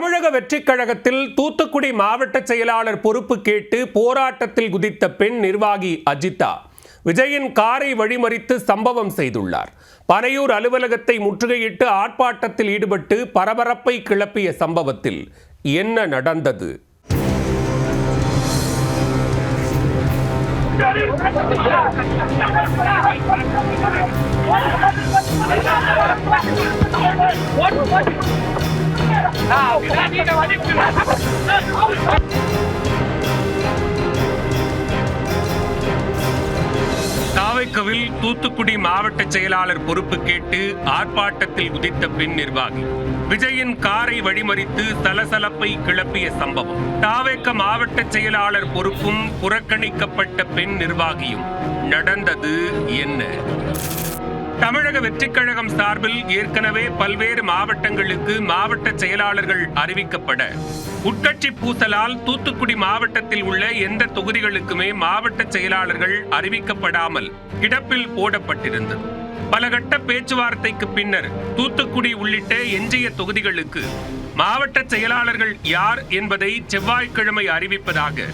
தமிழக வெற்றிக் கழகத்தில் தூத்துக்குடி மாவட்ட செயலாளர் பொறுப்பு கேட்டு போராட்டத்தில் குதித்த பெண் நிர்வாகி அஜிதா விஜயின் காரை வழிமறித்து சம்பவம் செய்துள்ளார். பனையூர் அலுவலகத்தை முற்றுகையிட்டு ஆர்ப்பாட்டத்தில் ஈடுபட்டு பரபரப்பை கிளப்பிய சம்பவத்தில் என்ன நடந்தது? தாவைக்கவில் தூத்துக்குடி மாவட்ட செயலாளர் பொறுப்பு கேட்டு ஆர்ப்பாட்டத்தில் குதித்த பெண் நிர்வாகி விஜயின் காரை வழிமறித்து சலசலப்பை கிளப்பிய சம்பவம். தாவைக்க மாவட்ட செயலாளர் பொறுப்பும் புறக்கணிக்கப்பட்ட பெண் நிர்வாகியும். நடந்தது என்ன? தமிழக வெற்றிக் கழகம் சார்பில் ஏற்கனவே பல்வேறு மாவட்டங்களுக்கு மாவட்ட செயலாளர்கள் அறிவிக்கப்பட உட்கட்சி பூசலால் தூத்துக்குடி மாவட்டத்தில் உள்ள எந்த தொகுதிகளுக்குமே மாவட்ட செயலாளர்கள் அறிவிக்கப்படாமல் கிடப்பில் போடப்பட்டிருந்தது. பல கட்ட பேச்சுவார்த்தைக்கு பின்னர் தூத்துக்குடி உள்ளிட்ட எஞ்சிய தொகுதிகளுக்கு மாவட்ட செயலாளர்கள் யார் என்பதை செவ்வாய்க்கிழமை அறிவிப்பதாக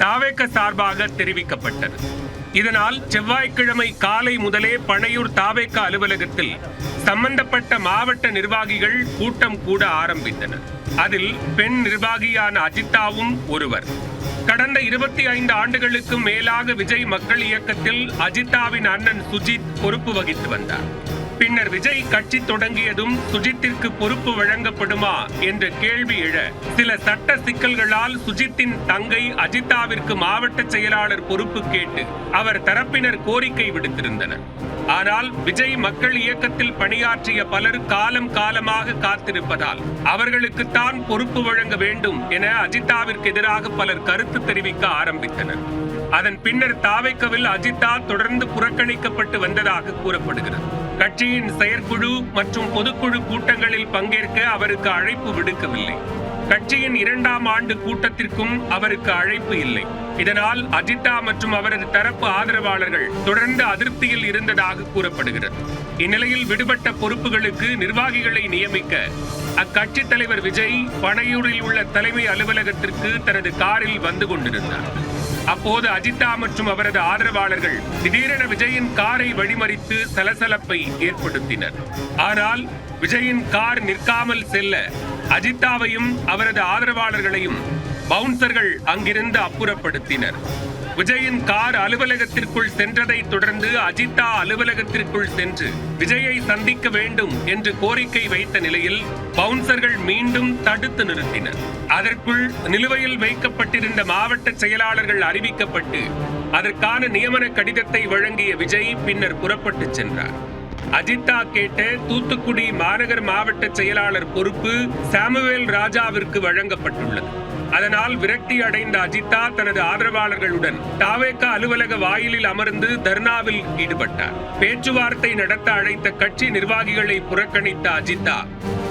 தாவேக சார்பாக தெரிவிக்கப்பட்டது. இதனால் செவ்வாய்க்கிழமை காலை முதலே பனையூர் தாவேக அலுவலகத்தில் சம்பந்தப்பட்ட மாவட்ட நிர்வாகிகள் கூட்டம் கூட ஆரம்பித்தனர். அதில் பெண் நிர்வாகியான அஜிதாவும் ஒருவர். கடந்த 25 ஆண்டுகளுக்கு மேலாக விஜய் மக்கள் இயக்கத்தில் அஜிதாவின் அண்ணன் சுஜித் பொறுப்பு வகித்து வந்தார். பின்னர் விஜய் கட்சி தொடங்கியதும் சுஜித்திற்கு பொறுப்பு வழங்கப்படுமா என்ற கேள்வி எழ சில சட்ட சிக்கல்களால் சுஜித்தின் தங்கை அஜிதாவிற்கு மாவட்ட செயலாளர் பொறுப்பு கேட்டு அவர் தரப்பினர் கோரிக்கை விடுத்திருந்தனர். ஆனால் விஜய் மக்கள் இயக்கத்தில் பணியாற்றிய பலர் காலமாக காத்திருப்பதால் அவர்களுக்குத்தான் பொறுப்பு வழங்க வேண்டும் என அஜிதாவிற்கு எதிராக பலர் கருத்து தெரிவிக்க ஆரம்பித்தனர். அதன் பின்னர் தாவைக்கவில் அஜிதா தொடர்ந்து புறக்கணிக்கப்பட்டு வந்ததாக கூறப்படுகிறது. கட்சியின் செயற்குழு மற்றும் பொதுக்குழு கூட்டங்களில் பங்கேற்க அவருக்கு அழைப்பு விடுக்கவில்லை. கட்சியின் 2ஆம் ஆண்டு கூட்டத்திற்கும் அவருக்கு அழைப்பு இல்லை. இதனால் அஜிதா மற்றும் அவரது தரப்பு ஆதரவாளர்கள் தொடர்ந்து அதிருப்தியில் இருந்ததாக கூறப்படுகிறது. இந்நிலையில் விடுபட்ட பொறுப்புகளுக்கு நிர்வாகிகளை நியமிக்க அக்கட்சி தலைவர் விஜய் பனையூரில் உள்ள தலைமை அலுவலகத்திற்கு தனது காரில் வந்து கொண்டிருந்தார். அப்போது அஜிதா மற்றும் அவரது ஆதரவாளர்கள் திடீரென விஜயின் காரை வழிமறித்து சலசலப்பை ஏற்படுத்தினர். ஆனால் விஜயின் கார் நிற்காமல் செல்ல அஜிதாவையும் அவரது ஆதரவாளர்களையும் பவுன்சர்கள் அங்கிருந்து அப்புறப்படுத்தினர். விஜயின் கார் அலுவலகத்திற்குள் சென்றதை தொடர்ந்து அஜிதா அலுவலகத்திற்குள் சென்று விஜயை சந்திக்க வேண்டும் என்று கோரிக்கை வைத்த நிலையில் பவுன்சர்கள் மீண்டும் தடுத்து நிறுத்தினர். அதற்குள் நிலுவையில் வைக்கப்பட்டிருந்த மாவட்ட செயலாளர்கள் அறிவிக்கப்பட்டு அதற்கான நியமன கடிதத்தை வழங்கிய விஜய் பின்னர் புறப்பட்டு சென்றார். அஜிதா கேட்ட தூத்துக்குடி மாநகர் மாவட்ட செயலாளர் பொறுப்பு சாமுவேல் ராஜாவிற்கு வழங்கப்பட்டுள்ளது. அதனால் விரக்தி அடைந்த அஜிதா தனது ஆதரவாளர்களுடன் தாவேக அலுவலக வாயிலில் அமர்ந்து தர்ணாவில் ஈடுபட்டார். பேச்சுவார்த்தை நடத்த அழைத்த கட்சி நிர்வாகிகளை புறக்கணித்த அஜிதா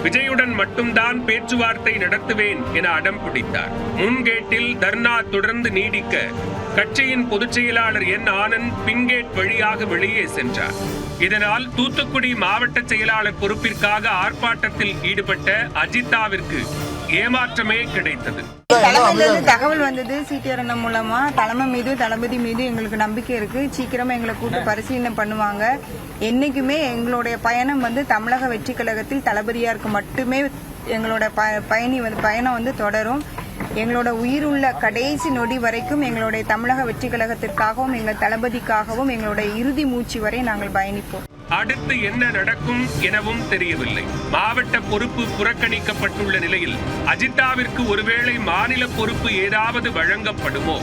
விஜயுடன் மட்டும்தான் பேச்சுவார்த்தை நடத்துவேன் என அடம் பிடித்தார். முன்கேட்டில் தர்ணா தொடர்ந்து நீடிக்க கட்சியின் பொதுச் செயலாளர் என் ஆனந்த் பின்கேட் வழியாக வெளியே சென்றார். இதனால் தூத்துக்குடி மாவட்ட செயலாளர் பொறுப்பிற்காக ஆர்ப்பாட்டத்தில் ஈடுபட்ட அஜிதாவிற்கு ஏமாற்றமே கிடைத்தது. தகவல் வந்தது சிடிஆர் மூலமா. தலைமை மீது தளபதி மீது எங்களுக்கு நம்பிக்கை இருக்கு. சீக்கிரமா எங்களை கூட்டு பரிசீலனை பண்ணுவாங்க. என்னைக்குமே எங்களுடைய பயணம் தமிழக வெற்றி கழகத்தில் தளபதியாருக்கு மட்டுமே எங்களோட பயணம் தொடரும். எங்களோட உயிர் உள்ள கடைசி நொடி வரைக்கும் எங்களுடைய தமிழக வெற்றி கழகத்திற்காகவும் எங்கள் தளபதிக்காகவும் எங்களுடைய இறுதி மூச்சு வரை நாங்கள் பயணிப்போம். அடுத்து என்ன நடக்கும் எனவும் தெரியவில்லை. மாவட்ட பொறுப்பு புறக்கணிக்கப்பட்டுள்ள நிலையில் அஜிதாவிற்கு ஒருவேளை மாநில பொறுப்பு ஏதாவது வழங்கப்படுமோ